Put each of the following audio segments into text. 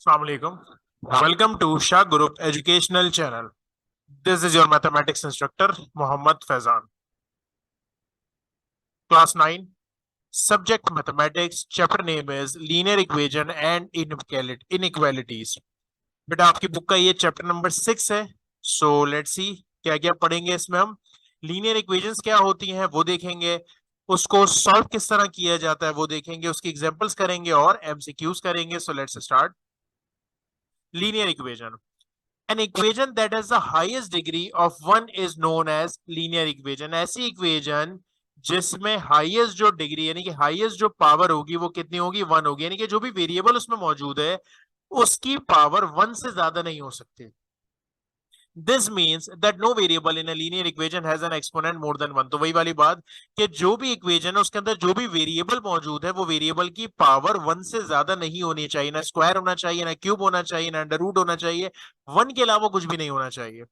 Assalamu alaikum. Welcome to Shah Group Educational Channel. This is your mathematics instructor, Muhammad Faizan. Class 9, subject mathematics, chapter name is linear equation and inequalities. बेटा आपकी book का ये chapter number 6 है. So let's see क्या क्या पढ़ेंगे इसमें हम. लीनियर इक्वेशंस क्या होती हैं वो देखेंगे, उसको सॉल्व किस तरह किया जाता है वो देखेंगे, उसकी एग्जांपल्स करेंगे और एमसीक्यूज करेंगे. So let's start. Linear equation. An equation that has the highest degree of one is known as linear equation. ऐसी इक्वेशन जिसमें हाईएस्ट जो डिग्री यानी कि हाईएस्ट जो पावर होगी वो कितनी होगी, वन होगी. यानी कि जो भी वेरिएबल उसमें मौजूद है उसकी पावर वन से ज्यादा नहीं हो सकती. This means that no variable in a linear equation has an exponent more than one. तो वही वाली बात कि जो भी इक्वेशन है उसके अंदर जो भी वेरिएबल मौजूद है वो वेरिएबल की पावर वन से ज्यादा नहीं होनी चाहिए. ना स्क्वायर होना चाहिए, ना क्यूब होना चाहिए, ना अंडर रूट होना चाहिए. वन के अलावा कुछ भी नहीं होना चाहिए.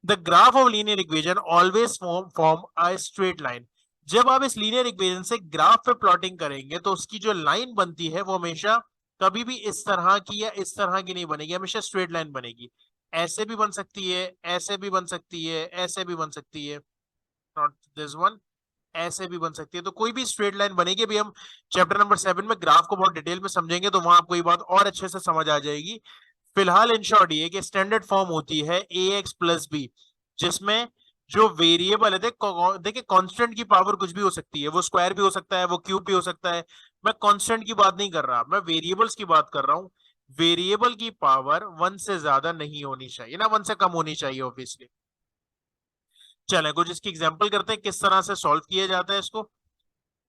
The graph of linear equation always form a straight line. जब आप इस लीनियर इक्वेशन से ग्राफ पे प्लॉटिंग करेंगे तो उसकी जो लाइन बनती है वो हमेशा कभी भी इस तरह की या इस तरह की नहीं बनेगी, हमेशा स्ट्रेट लाइन बनेगी. ऐसे भी बन सकती है, ऐसे भी बन सकती है, ऐसे भी बन सकती है, नॉट दिस वन, ऐसे भी बन सकती है. तो कोई भी स्ट्रेट लाइन बनेगी. भी हम चैप्टर नंबर 7 में ग्राफ को बहुत डिटेल में समझेंगे तो वहां आपको ये बात और अच्छे से समझ आ जाएगी. फिलहाल इन शॉर्ट ये कि स्टैंडर्ड फॉर्म होती है ए एक्स प्लस बी, जिसमें जो वेरिएबल है देखिए कांस्टेंट की पावर कुछ भी हो सकती है, वो स्क्वायर भी हो सकता है, वो क्यूब भी हो सकता है. मैं कांस्टेंट की बात नहीं कर रहा, मैं वेरिएबल्स की बात कर रहा हूं. वेरिएबल की पावर वन से ज्यादा नहीं होनी चाहिए ना, वन से कम होनी चाहिए ऑब्वियसली. चलें कुछ इसकी एग्जांपल करते हैं किस तरह से सॉल्व किया जाता है इसको.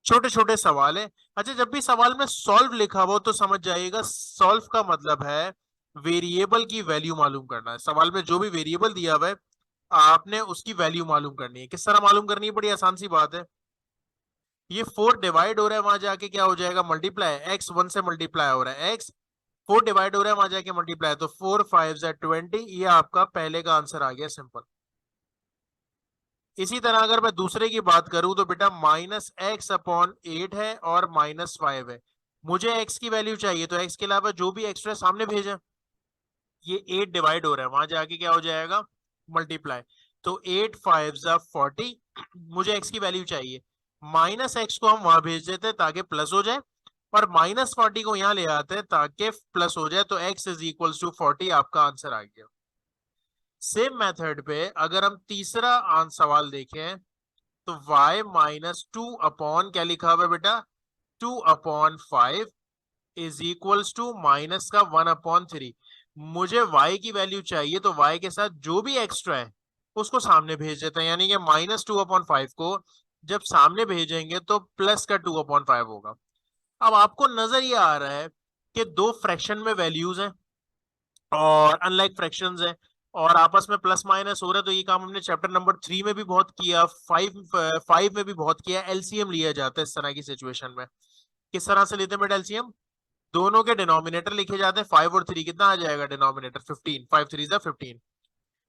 छोटे छोटे सवाल है. अच्छा, जब भी सवाल में सॉल्व लिखा हो तो समझ जाइएगा सॉल्व का मतलब है वेरिएबल की वैल्यू मालूम करना है. सवाल में जो भी वेरिएबल दिया हुआ है आपने उसकी वैल्यू मालूम करनी है. किस तरह मालूम करनी है, बड़ी आसान सी बात है. ये 4 डिवाइड हो रहा है, वहां जाके क्या हो जाएगा, मल्टीप्लाई. एक्स 1 से मल्टीप्लाई हो रहा है, एक्स 4 डिवाइड हो रहा है, वहां जाके मल्टीप्लाई. तो 4 5 20. ये आपका पहले का आंसर आ गया, सिंपल. इसी तरह अगर मैं दूसरे की बात करूं तो बेटा माइनस एक्स अपॉन 8 है और माइनस 5 है. मुझे एक्स की वैल्यू चाहिए तो एक्स के अलावा जो भी एक्स्ट्रा सामने भेजा. ये 8 डिवाइड हो रहा है, वहां जाके क्या हो जाएगा, मल्टीप्लाई. तो 8 5 40. मुझे एक्स की वैल्यू चाहिए, माइनस एक्स को हम वहां भेज देते हैं ताकि प्लस हो जाए, और माइनस 40 को यहाँ ले आते हैं ताकि प्लस हो जाए. तो एक्स इज इक्वल टू 40 आपका आंसर आ गया. सेम मेथड पे अगर हम तीसरा सवाल देखें तो y माइनस 2 अपॉन क्या लिखा हुआ है बेटा, 2/5 इज इक्वल्स टू माइनस का 1/3. मुझे y की वैल्यू चाहिए तो y के साथ जो भी एक्स्ट्रा है उसको सामने भेज देते हैं. यानी कि माइनस 2/5 को जब सामने भेजेंगे तो प्लस का 2/5 होगा. अब आपको नजर ये आ रहा है कि दो फ्रैक्शन में वैल्यूज हैं और अनलाइक फ्रैक्शंस हैं और आपस में प्लस माइनस हो रहा है. तो ये काम हमने चैप्टर नंबर 3 में भी बहुत किया, 5 में भी बहुत किया. एलसीएम लिया जाता है इस तरह की सिचुएशन में. किस तरह से लेते हैं बेटा एलसीएम, दोनों के डिनोमिनेटर लिखे जाते हैं. 5 और 3 कितना आ जाएगा डिनोमिनेटर, 15. 5 3 15.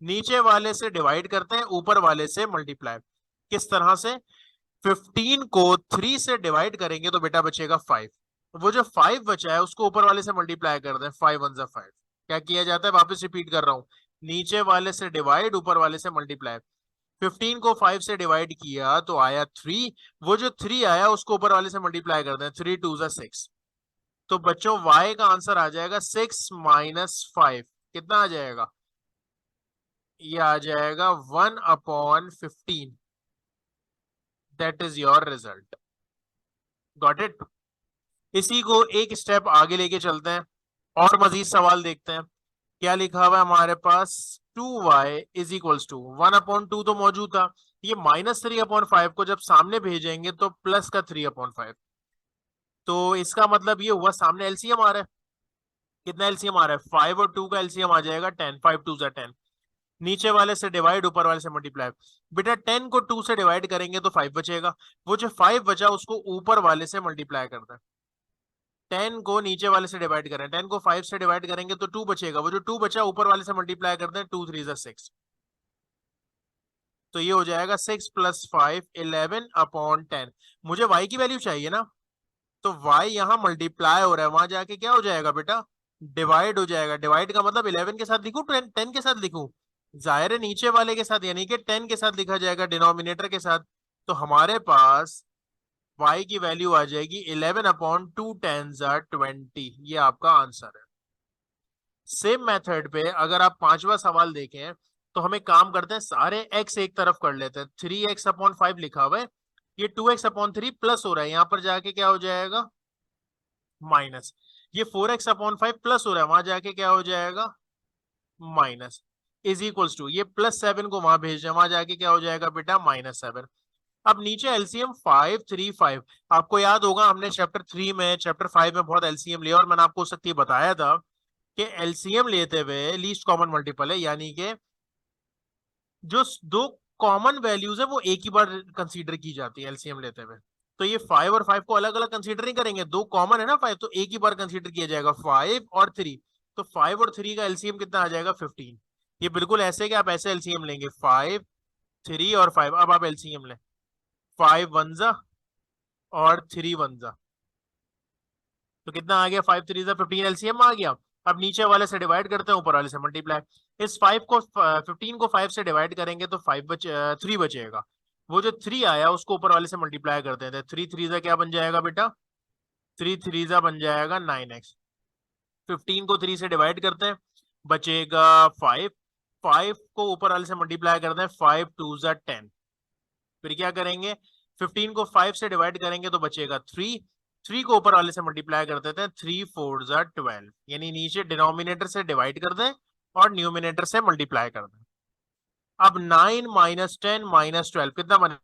नीचे वाले से डिवाइड करते हैं, ऊपर वाले से मल्टीप्लाई. किस तरह से, 15 को 3 से डिवाइड करेंगे तो बेटा बचेगा 5. वो जो 5 बचा है उसको ऊपर वाले से मल्टीप्लाई कर दें, 5 1 5. क्या किया जाता है, वापस रिपीट कर रहा हूं, नीचे वाले से डिवाइड, ऊपर वाले से मल्टीप्लाई. 15 को 5 से डिवाइड किया तो आया 3. वो जो 3 आया उसको ऊपर वाले से मल्टीप्लाई कर दें, 3 2 6. तो बच्चों y का आंसर आ जाएगा 6 माइनस 5. कितना आ जाएगा, ये आ जाएगा 1/15. That is your result. Got it. इसी को एक स्टेप आगे लेके चलते हैं और मजीद सवाल देखते हैं. क्या लिखा हुआ है हमारे पास, 2y इज इक्वल्स टू 1/2 तो मौजूद था. ये -3/5 को जब सामने भेजेंगे तो प्लस का 3/5. तो इसका मतलब ये हुआ सामने एलसीएम आ रहा है. कितना एलसीएम आ रहा है, 5 और 2 का एलसीएम आ जाएगा 10. 5 2 10. नीचे वाले से डिवाइड, ऊपर वाले से मल्टीप्लाई. बेटा 10 को 2 से डिवाइड करेंगे तो 5 बचेगा. वो जो 5 बचा उसको ऊपर वाले से मल्टीप्लाई करता है. 10 को नीचे वाले से डिवाइड करें, 10 को 5 से डिवाइड करेंगे तो 2 बचेगा. वो जो 2 बचा ऊपर वाले से मल्टीप्लाई करते हैं, 2 3 6. तो ये हो जाएगा 6 + 5 11/10. मुझे y की वैल्यू चाहिए ना, तो y यहाँ मल्टीप्लाई हो रहा है, वहां जाके क्या हो जाएगा बेटा, डिवाइड हो जाएगा। डिवाइड का मतलब 11 के साथ लिखूं, 10 के साथ लिखूं? जाहिर है नीचे वाले के साथ, यानी कि 10 के साथ लिखा जाएगा, डिनोमिनेटर के साथ। तो हमारे पास y की वैल्यू आ जाएगी 11/2 10 20। ये आपका आंसर है। सेम मेथड पे अगर आप पांचवा सवाल देखें तो हमें काम करते हैं, सारे x एक तरफ कर लेते हैं। 3x/5 लिखा हुआ है, ये 2x/3 प्लस हो रहा है, यहां पर जाके क्या हो जाएगा? माइनस। ये 4x/5 प्लस हो रहा है, वहां जाके क्या हो जाएगा? माइनस। इज इक्वल्स टू, ये +7 को वहां भेज रहे हैं, वहां जाके क्या हो जाएगा बेटा? -7। अब नीचे एलसीएम 5 3 5। आपको याद होगा हमने चैप्टर 3 में, चैप्टर 5 में बहुत एलसीएम लिया, और मैंने आपको उस वक्त ये बताया था कि एलसीएम लेते हुए लीस्ट कॉमन मल्टीपल है, यानी कि जो दो कॉमन वैल्यूज है वो एक ही बार कंसीडर की जाती है एलसीएम लेते हुए। तो ये 5 और 5 को अलग अलग कंसीडर नहीं करेंगे, दो कॉमन है ना 5, तो एक ही बार कंसीडर किया जाएगा 5 और 3। तो 5 और 3 का एलसीएम कितना आ जाएगा? 15। ये बिल्कुल ऐसे कि आप ऐसे एलसीएम लेंगे 5 3 और 5। अब आप एलसीएम लें, 5 1 और 3 1। तो कितना आ गया? 5 3 15, एलसीएम आ गया। अब नीचे वाले से डिवाइड करते हैं, ऊपर वाले से मल्टीप्लाई। इस 15 को 5 से डिवाइड करेंगे तो 3 बचेगा। वो जो 3 आया उसको ऊपर वाले से मल्टीप्लाई करते हैं, 3 3 क्या बन जाएगा बेटा? 3 3 बन जाएगा 9x। 15 को 3 से डिवाइड करते हैं, बचेगा 5। 5 को ऊपर वाले से मल्टीप्लाई करते हैं, 5 2 10। फिर क्या करेंगे? 15 को 5 से डिवाइड करेंगे तो बचेगा 3। 3 को ऊपर वाले से मल्टीप्लाई कर देते हैं, 3 4 12। यानी नीचे डिनोमिनेटर से डिवाइड कर दें और न्यूमिनेटर से मल्टीप्लाई कर दें। अब 9 -10 -12 कितना बने?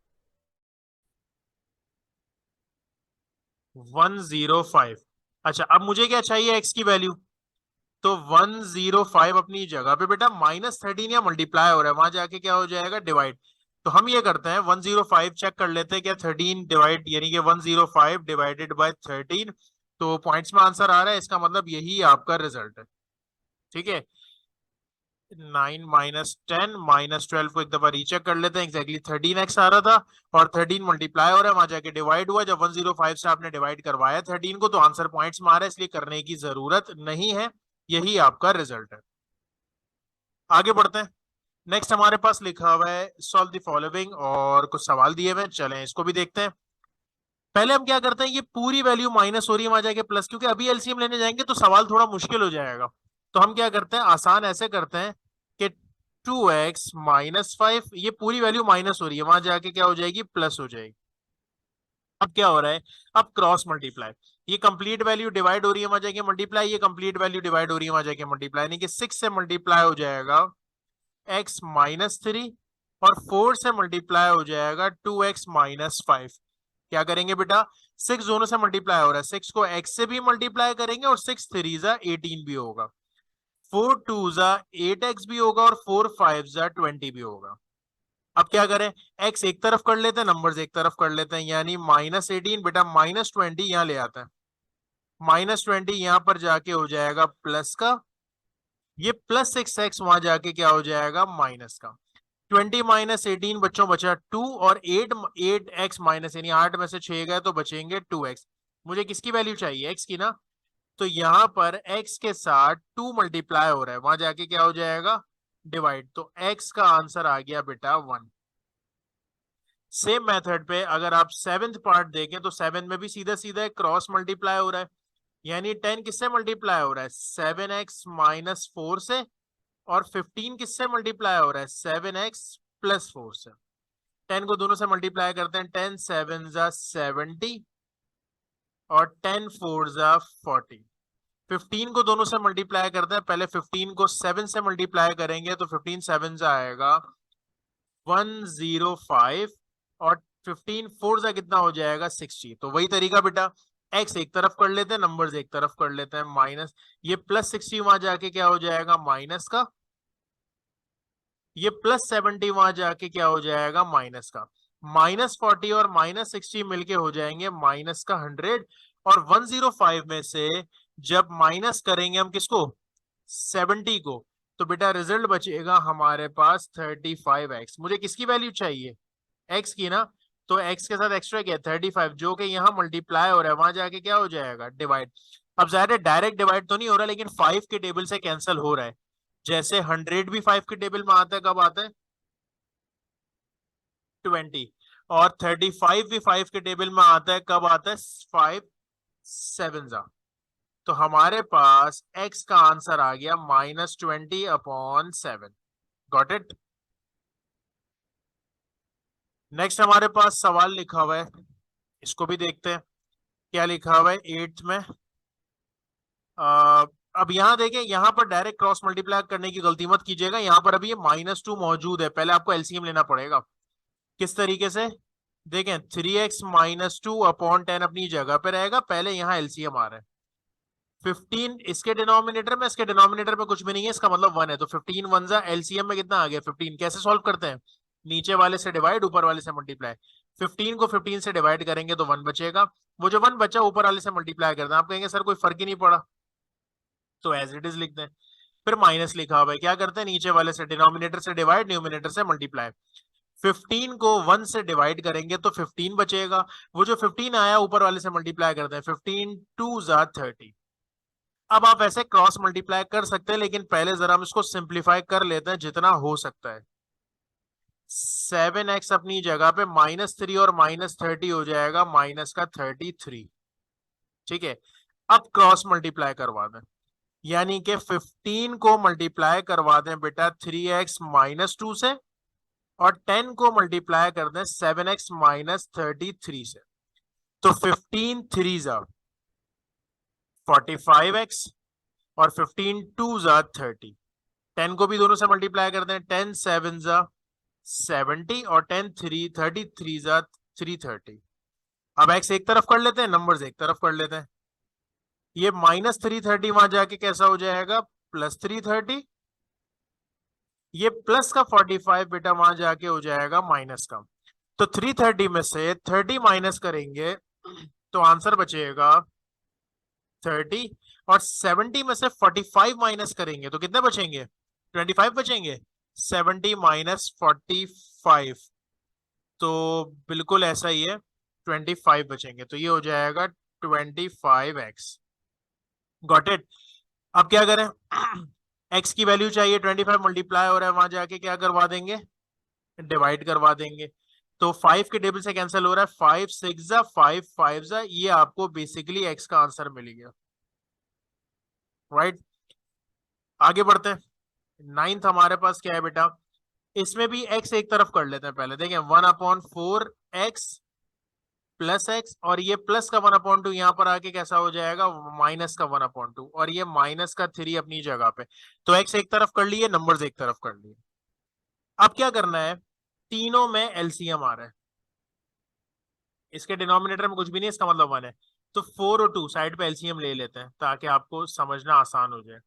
105। अच्छा, अब मुझे क्या चाहिए? x की वैल्यू। तो 105 अपनी जगह पे बेटा, -13 या मल्टीप्लाई हो रहा है, वहां जाके क्या हो जाएगा? डिवाइड। तो हम ये करते हैं, 105 चेक कर लेते हैं क्या 13 डिवाइड, यानी कि 105 डिवाइडेड बाय 13। तो पॉइंट्स में आंसर आ रहा है, इसका मतलब यही आपका रिजल्ट है। ठीक है, 9 -10 -12 को एक दफा रीचेक कर लेते हैं, एक्जैक्टली 13x आ रहा था, और 13 मल्टीप्लाई हो रहा है, वहां जाके डिवाइड हुआ। जब 105 से आपने डिवाइड करवाया 13 को, तो आंसर पॉइंट्स में आ रहा है, इसलिए करने की जरूरत नहीं है। यही आपका रिजल्ट है। आगे बढ़ते हैं। नेक्स्ट हमारे पास लिखा हुआ है सॉल्व द फॉलोइंग, और कुछ सवाल दिए हुए हैं, चलें इसको भी देखते हैं। पहले हम क्या करते हैं, ये पूरी वैल्यू माइनस हो रही है, वहां जाके प्लस, क्योंकि अभी एलसीएम लेने जाएंगे तो सवाल थोड़ा मुश्किल हो जाएगा। तो हम क्या करते हैं, आसान ऐसे करते हैं कि 2x - 5, ये पूरी वैल्यू माइनस हो रही है, वहां जाके क्या हो जाएगी? प्लस हो जाएगी। अब क्या हो रहा है? अब क्रॉस मल्टीप्लाई। ये कंप्लीट वैल्यू डिवाइड हो रही है, वहां जाके मल्टीप्लाई, ये कंप्लीट वैल्यू डिवाइड हो रही है, वहां जाके मल्टीप्लाई, यानी कि 6 से मल्टीप्लाई हो जाएगा x - 3, और 4 से मल्टीप्लाई हो जाएगा 2x - 5। क्या करेंगे बेटा? 6 दोनों से मल्टीप्लाई हो रहा है, 6 को x से भी मल्टीप्लाई करेंगे, और 6 3 18 भी होगा, 4 2 8x भी होगा, और 4 5 20 भी होगा। अब क्या करें? x एक तरफ कर लेते हैं, नंबर्स एक तरफ कर लेते हैं, यानी -18 बेटा, -20 यहां ले आता है, -20 यहां पर जाके हो जाएगा प्लस का, ये +6x वहां जाके क्या हो जाएगा? माइनस का। 20 -18 बच्चों बचा 2, और 8x माइनस, यानी 8 में से 6 गए तो बचेंगे 2x। मुझे किसकी वैल्यू चाहिए? x की ना। तो यहां पर x के साथ 2 मल्टीप्लाई हो रहा है, वहां जाके क्या हो जाएगा? डिवाइड। तो x का आंसर आ गया बेटा 1। सेम मेथड पे अगर आप 7th पार्ट देखें तो 7 में भी सीधा सीधा क्रॉस मल्टीप्लाई हो रहा है, यानी 10 किससे मल्टीप्लाई हो रहा है? 7x - 4 से, और 15 किससे मल्टीप्लाई हो रहा है? 7x + 4 से। 10 को दोनों से मल्टीप्लाई करते हैं, 10 7 70, और 10 4 40। 15 को दोनों से मल्टीप्लाई करते हैं, पहले 15 को 7 से मल्टीप्लाई करेंगे तो 15 7 आएगा 105, और 15 4 कितना हो जाएगा? 60। तो वही तरीका बेटा, x एक तरफ कर लेते हैं, नंबर्स एक तरफ कर लेते हैं, माइनस, ये +60 वहां जाके क्या हो जाएगा? माइनस का, ये +70 वहां जाके क्या हो जाएगा? माइनस का। -40 और -60 मिलके हो जाएंगे -100, और 105 में से जब माइनस करेंगे हम किसको? 70 को, तो बेटा रिजल्ट बचेगा हमारे पास 35x। मुझे किसकी वैल्यू चाहिए? x की ना। तो x के साथ एक्स्ट्रा क्या है? 35, जो कि यहाँ मल्टीप्लाई हो रहा है, वहां जाके क्या हो जाएगा? डिवाइड। अब ज्यादा डायरेक्ट डिवाइड तो नहीं हो रहा, लेकिन 5 के टेबल से कैंसिल हो रहा है। जैसे 100 भी 5 के टेबल में आता है, कब आता है? 20। और 35 भी 5 के टेबल में आता है, कब आता है? 5 7 जा। तो हमारे पास x का आंसर आ गया -20/7। Got it? नेक्स्ट हमारे पास सवाल लिखा हुआ है, इसको भी देखते हैं। क्या लिखा हुआ है 8th में? अब यहाँ देखें, यहाँ पर डायरेक्ट क्रॉस मल्टीप्लाई करने की गलती मत कीजिएगा। यहाँ पर अभी ये -2 मौजूद है, पहले आपको एलसीएम लेना पड़ेगा। किस तरीके से? देखें, 3x-2/10 अपनी जगह पे रहेगा, पहले यहाँ एलसीएम आ रहा है। 15 इसके डिनोमिनेटर में, इसके डिनोमिनेटर में कुछ भी नहीं है, इसका मतलब 1 है, तो 15 1 जा एलसीएम में कितना आ गया 15। कैसे सॉल्व करते हैं? नीचे वाले से डिवाइड, ऊपर वाले से मल्टीप्लाई। 15 को 15 से डिवाइड करेंगे तो 1 बचेगा, वो जो 1 बचा ऊपर वाले से मल्टीप्लाई करना। आप कहेंगे सर कोई फर्क ही नहीं पड़ा, तो एज इट इज लिख दें। फिर माइनस लिखा हुआ है, क्या करते हैं? नीचे वाले से डिनोमिनेटर से डिवाइड, न्यूमिनेटर से मल्टीप्लाई। 15 को 1 से डिवाइड करेंगे तो 15 बचेगा, वो जो 15 आया ऊपर वाले से मल्टीप्लाई करते हैं। 15 2 जा 30। अब आप ऐसे क्रॉस मल्टीप्लाई कर सकते हैं, लेकिन पहले जरा हम इसको सिंप्लीफाई कर लेते हैं जितना हो सकता है। 7x अपनी जगह पे -3 और -30 हो जाएगा -33। ठीक है, अब क्रॉस मल्टीप्लाई करवा दें, यानी कि 15 को मल्टीप्लाई करवा दें बेटा 3x-2 से, और 10 को मल्टीप्लाई कर दें 7x-33 से। तो 15 3 जा 45x, और 15 2 जा 30। 10 को भी दोनों से मल्टीप्लाई कर दें, 10 7 जा 70, और 10 3 33 जा 330। अब x एक तरफ कर लेते हैं, नंबर्स एक तरफ कर लेते हैं। ये -330 वहां जाके कैसा हो जाएगा? +330। ये प्लस का 45 बेटा वहां जाके हो जाएगा माइनस का। तो 330 में से 30 माइनस करेंगे तो आंसर बचेगा 30, और 70 में से 45 माइनस करेंगे तो कितने बचेंगे? 25 बचेंगे। 70 - 45, तो बिल्कुल ऐसा ही है, 25 बचेंगे, तो ये हो जाएगा 25x। Got it? अब क्या करें? x की वैल्यू चाहिए, 25 मल्टीप्लाई हो रहा है, वहां जाके क्या करवा देंगे? डिवाइड करवा देंगे। तो 5 के टेबल से कैंसिल हो रहा है, 5 6 जा 5 5 जा, ये आपको बेसिकली x का आंसर मिल गया। राइट, आगे बढ़ते हैं। 9th हमारे पास क्या है बेटा? इसमें भी x एक तरफ कर लेते हैं पहले। देखें, 1/4x प्लस x, और ये प्लस का 1/2 यहाँ पर आके कैसा हो जाएगा? माइनस का 1/2, और ये माइनस का 3 अपनी जगह पे। तो x एक तरफ कर लिए, नंबर्स एक तरफ कर लिए। अब क्या करना है? तीनों में एलसीएम आ रहा है, इसके डिनोमिनेटर में कुछ भी नहीं, इसका मतलब 1 है। तो 4 और 2 साइड पे एलसीएम ले लेते हैं ताकि आपको समझना आसान हो जाए।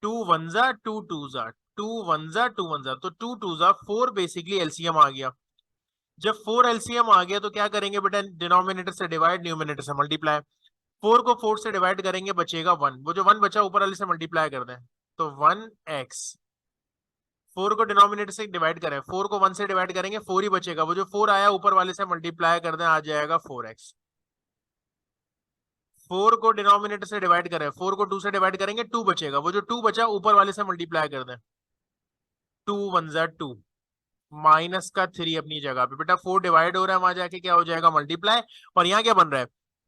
2 1 जा 2 2 जा 2 1 जा 2 1 जा, तो 2 2 जा 4 बेसिकली एलसीएम आ गया। जब 4 एलसीएम आ गया तो क्या करेंगे बेटा? डिनोमिनेटर से डिवाइड, न्यूमिनेटर से मल्टीप्लाई। 4 को 4 से डिवाइड करेंगे, बचेगा 1, वो जो 1 बचा ऊपर वाले से मल्टीप्लाई कर दें, तो 1x। 4 को डिनोमिनेटर से डिवाइड करें, 4 को 1 से डिवाइड करेंगे, 4 ही बचेगा, वो जो 4 आया ऊपर वाले से मल्टीप्लाई कर दें, आ जाएगा 4x। 4 को डिनोमिनेटर से डिवाइड करें, 4 को 2 से डिवाइड करेंगे, 2 बचेगा, वो जो 2 बचा ऊपर वाले से मल्टीप्लाई कर दें, 2 1 जा 2, माइनस का 3 अपनी जगह पे। बेटा 4 डिवाइड हो रहा है, वहां जाके क्या हो जाएगा? मल्टीप्लाई। और यहाँ क्या बन रहा है?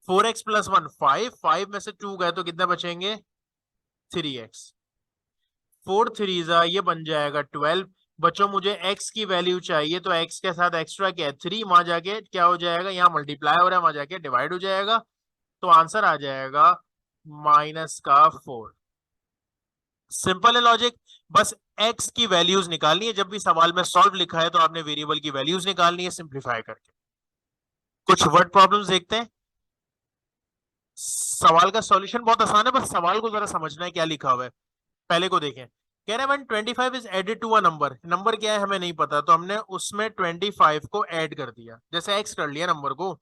4x + 1 5, 5 में से 2 गए तो कितने बचेंगे? 3x। 4 3 जा, ये बन जाएगा 12। बच्चों मुझे x की वैल्यू चाहिए, तो x के साथ एक्स्ट्रा क्या है? 3, वहां जाके क्या हो जाएगा? यहाँ मल्टीप्लाई हो रहा है, वहां जाके डिवाइड हो जाएगा, तो आंसर आ जाएगा माइनस का 4। सिंपल है लॉजिक। बस x की वैल्यूज निकालनी है, जब भी सवाल में सॉल्व लिखा है तो आपने वेरिएबल की वैल्यूज निकालनी है सिंप्लीफाई करके। कुछ वर्ड प्रॉब्लम्स देखते हैं। सवाल का सॉल्यूशन बहुत आसान है, बस सवाल को जरा समझना है क्या लिखा हुआ है। पहले को देखें, कह रहे हैं when 25 is added to a number, number क्या है हमें नहीं पता, तो हमने उसमें 25 को ऐड कर दिया, जैसे x कर लिया नंबर को।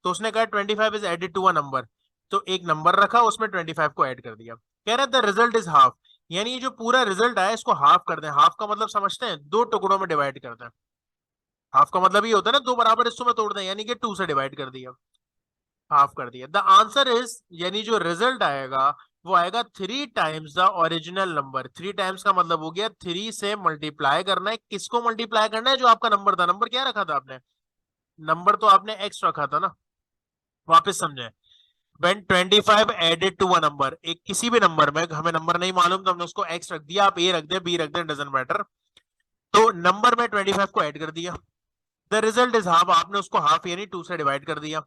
तो उसने कहा 25 is added to a number, तो एक नंबर रखा, उसमें 25 को ऐड कर दिया। कह रहे हैं द रिजल्ट इज हाफ, यानी ये जो पूरा रिजल्ट आया इसको हाफ कर दें। हाफ का मतलब समझते हैं? दो टुकड़ों में डिवाइड कर दें। हाफ का मतलब ये होता है ना, दो बराबर हिस्सों में तोड़ दें, यानी कि 2 से डिवाइड कर दिया। हाफ कर दिया। द आंसर इज, यानी जो रिजल्ट आएगा वो आएगा 3 times the original number. 3 times का मतलब हो गया 3 से मल्टीप्लाई करना है। किसको मल्टीप्लाई करना है? जो आपका नंबर था। नंबर क्या रखा था आपने? नंबर तो आपने एक्स रखा था ना। वापस समझे। When 25 added to a number, एक किसी भी नंबर में, हमें नंबर नहीं मालूम तो हमने उसको x रख दिया, आप a रख दे, b रख दे, डजंट मैटर। तो नंबर में 25 को ऐड कर दिया। द रिजल्ट इज हाफ, आपने उसको हाफ यानी 2 से डिवाइड कर दिया।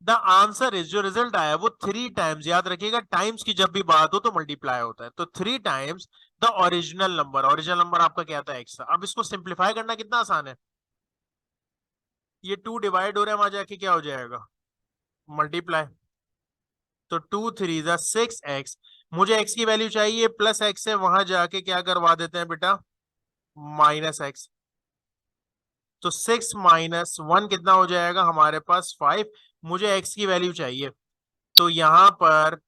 द आंसर इज, जो रिजल्ट आया वो 3 टाइम्स, याद रखिएगा टाइम्स की जब भी बात हो तो मल्टीप्लाई होता है, तो 3 times the original number. Original number आपका क्या था? x था। अब इसको सिंप्लीफाई करना कितना आसान है। ये 2 डिवाइड हो रहा है, वहां जाके क्या हो जाएगा? मल्टीप्लाई। तो 2 3 जा 6x। मुझे x की वैल्यू चाहिए प्लस x है, वहां जाके क्या करवा देते हैं बेटा? Minus x। तो 6 माइनस 1 कितना हो जाएगा हमारे पास? 5। मुझे x की वैल्यू चाहिए, तो यहां पर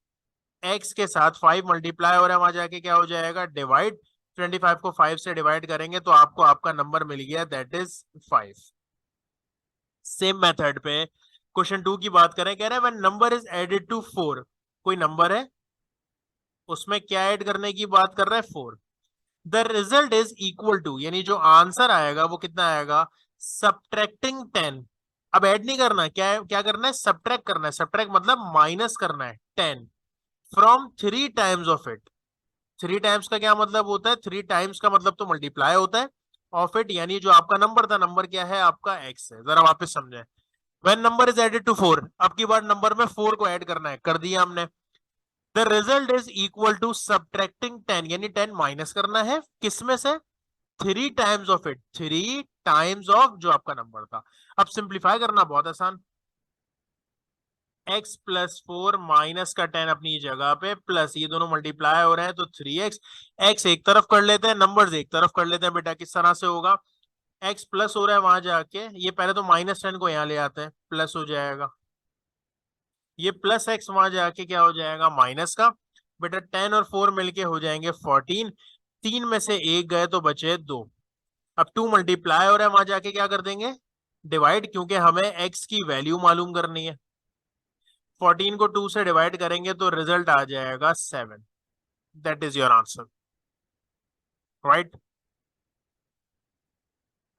x के साथ 5 मल्टीप्लाई हो रहा है, वहां जाके क्या हो जाएगा? डिवाइड। 25 को 5 से डिवाइड करेंगे तो आपको आपका नंबर मिल गया, दैट इज 5। सेम मेथड पे क्वेश्चन 2 की बात करें, कह रहे हैं when number is added to 4। कोई नंबर है, उसमें क्या ऐड करने की बात कर रहा है? 4। The result is equal to, यानी जो आंसर आएगा वो कितना आएगा? सब्ट्रैक्टिंग 10। अब ऐड नहीं करना, क्या करना है? सब्ट्रैक्ट करना है। सब्ट्रैक्ट मतलब माइनस करना है 10 from 3 times of it. 3 times का क्या मतलब होता है? 3 टाइम्स का मतलब तो मल्टीप्लाई होता है ऑफ इट, यानी जो आपका नंबर था, नंबर क्या है आपका? एक्स है। जरा वापस समझे। When number is added to 4, अब की बार नंबर में 4 को ऐड करना है, कर दिया हमने। The result is equal to subtracting 10, यानी 10 माइनस करना है किसमें से? 3 times of it. 3 times of जो आपका नंबर था। अब सिंप्लीफाई करना बहुत आसान। x प्लस 4 माइनस का 10 अपनी जगह पे, प्लस ये दोनों मल्टीप्लाई हो रहे हैं तो 3x। x एक तरफ कर लेते हैं, नंबर्स एक तरफ कर लेते हैं बेटा। किस तरह से होगा? x प्लस हो रहा है वहां जाके, ये पहले तो माइनस 10 को यहाँ ले आते हैं, प्लस हो जाएगा। ये प्लस x वहां जाके क्या हो जाएगा? माइनस का। बेटा 10 और 4 मिलके हो जाएंगे 14। 3 में से एक गए तो बचे 2। अब 2 मल्टीप्लाई हो रहा है, वहां जाके क्या कर देंगे? डिवाइड, क्योंकि हमें x की वैल्यू मालूम करनी है। 14 को 2 से डिवाइड करेंगे तो रिजल्ट आ जाएगा 7। That is your answer, right.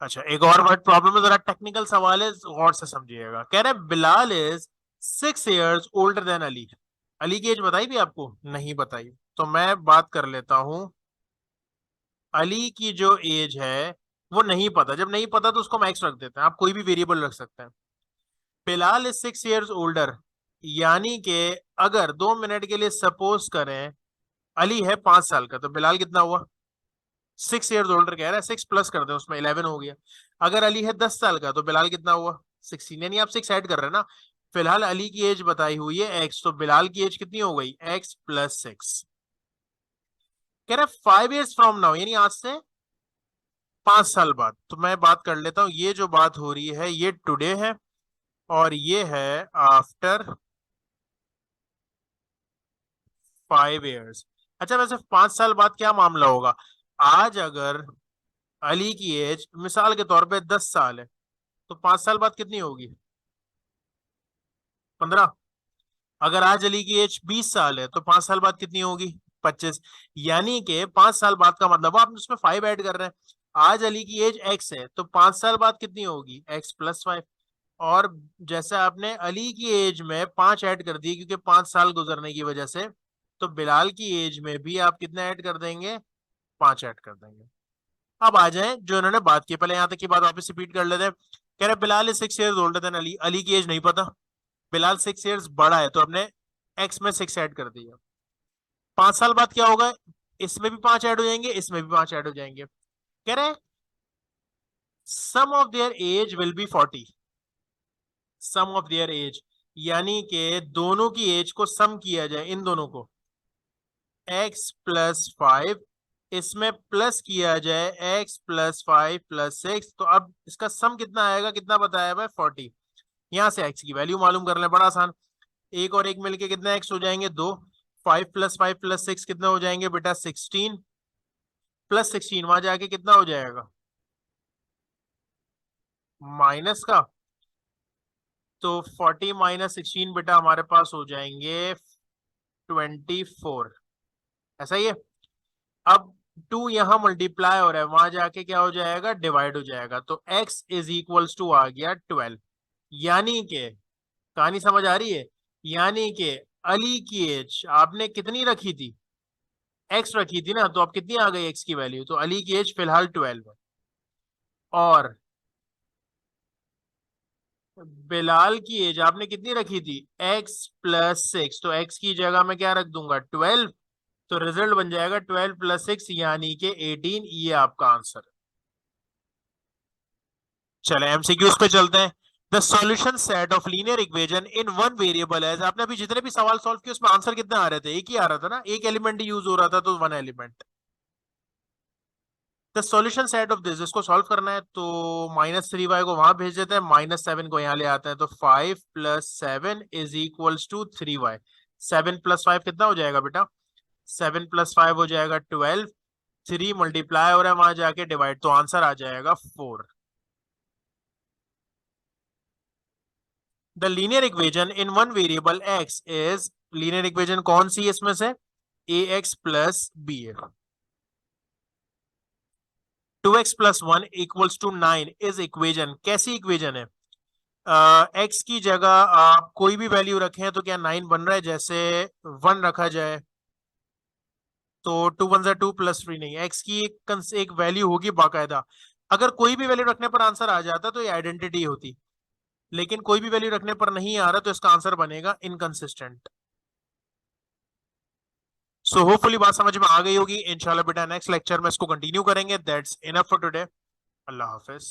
अच्छा, एक और वर्ड प्रॉब्लम है, जरा टेक्निकल सवाल है, गौर से समझिएगा। कह रहे हैं Bilal is 6 years older than Ali. Ali की एज बताई भी आपको? नहीं बताई। तो मैं बात कर लेता हूं। अली की जो एज है वो नहीं पता। जब नहीं पता तो उसको हम एक्स रख देते हैं, आप कोई भी वेरिएबल रख सकते हैं। बिलाल इज 6 years ओल्डर, यानी कि अगर 2 मिनट के लिए सपोज करें अली है 5 साल का, तो बिलाल कितना हुआ? 6 years ओल्डर कह रहा है, 6 प्लस कर दे, उसमें 11 हो गया। अगर अली है 10 साल का, तो बिलाल कितना हुआ? 16, यानी आप 6 ऐड कर रहे हैं ना। फिलहाल अली की एज बताई हुई है एक्स, तो बिलाल की एज कितनी हो गई? X plus 6। कह रहा है 5 years फ्रॉम नाउ, यानी आज से 5 साल बाद। तो मैं बात कर लेता हूं, ये जो बात हो रही है ये टुडे है, और ये है आफ्टर 5 years। अच्छा, वैसे 5 साल बाद क्या मामला होगा? आज अगर अली की एज मिसाल के तौर पे 10 साल है, तो 5 साल बाद कितनी होगी? 15। अगर आज अली की एज 20 साल है, तो 5 साल बाद कितनी होगी? 25। यानी कि 5 साल बाद का मतलब आप उसमें 5 ऐड कर रहे हैं। आज अली की एज एक्स है, तो 5 साल बाद कितनी होगी? X plus 5। और जैसे आपने अली की एज में 5 ऐड कर दिए, क्योंकि 5 साल गुजरने की वजह से, तो बिलाल की एज में भी आप कितना ऐड कर देंगे? 5 ऐड कर देंगे। अब आ जाए जो इन्होंने बात की, पहले यहां तक की बात वापस रिपीट कर लेते हैं। कह रहे Bilal is 6 years older than Ali. Ali की एज नहीं पता, बिलाल 6 years बड़ा है, तो हमने एक्स में 6 ऐड कर दिया। 5 साल बाद क्या होगा? इसमें भी 5 ऐड हो जाएंगे, इसमें भी 5 ऐड हो जाएंगे। कह रहे sum of their age will be 40। Sum of their age, यानी कि दोनों की एज को सम किया जाए, इन दोनों को, एक्स प्लस 5, इसमें प्लस किया जाए एक्स प्लस 5 प्लस 6, तो अब इसका सम कितना आएगा? कितना बताया है? 40। यहां से एक्स की वैल्यू मालूम कर ले, बड़ा आसान। एक और एक मिलके कितने एक्स हो जाएंगे? 2। 5 + 5 + 6 कितने हो जाएंगे बेटा? 16। प्लस 16 वहां जाके कितना हो जाएगा? माइनस का। तो 40 माइनस 16 बेटा हमारे पास हो जाएंगे 24, ऐसा ही है। अब 2 यहाँ मल्टीप्लाई हो रहा है, वहां जाके क्या हो जाएगा, डिवाइड हो जाएगा, तो x इज इक्वल्स टू आ गया 12। यानी कि कहानी समझ आ रही है, यानी कि अली की एज आपने कितनी रखी थी, x रखी थी ना, तो अब कितनी आ गई x की वैल्यू, तो अली की एज फिलहाल 12 है। और बिलाल की एज आपने कितनी रखी थी, x प्लस 6, तो x की जगह मैं क्या रख दूंगा 12, तो रिजल्ट बन जाएगा 12 प्लस 6 यानी कि 18, ये आपका आंसर है। चले एमसीक्यूज पे चलते हैं। The solution set of linear equation in one variable है। आपने अभी जितने भी सवाल सॉल्व किए उसमें आंसर कितने आ रहे थे, एक ही आ रहा था ना, एक एलिमेंट यूज हो रहा था, तो one element. The solution set of this, इसको सॉल्व करना है तो -3y को वहां भेज देते हैं, -7 को यहाँ ले आते हैं, तो 5 plus 7 is equals to 3y। 7 plus 5 कितना हो जाएगा बेटा, 7 प्लस 5 हो जाएगा 12, 3 मल्टीप्लाई हो रहा है वहां जाके डिवाइड, तो आंसर आ जाएगा 4। The linear equation in one variable x is, linear equation कौन सी है इसमें से, ax प्लस बी है। 2x plus 1 equals to 9 is equation, कैसी इक्वेशन है, x की जगह आप कोई भी वैल्यू रखें तो क्या 9 बन रहा है, जैसे 1 रखा जाए तो 2 1 2 प्लस 3 नहीं, x की एक वैल्यू होगी बाकायदा। अगर कोई भी वैल्यू रखने पर आंसर आ जाता तो ये आइडेंटिटी होती, लेकिन कोई भी वैल्यू रखने पर नहीं आ रहा, तो इसका आंसर बनेगा इनकंसिस्टेंट। सो होपफुली बात समझ में आ गई होगी। इंशाल्लाह बेटा नेक्स्ट लेक्चर में इसको कंटिन्यू करेंगे। That's enough for today. Allah Hafiz.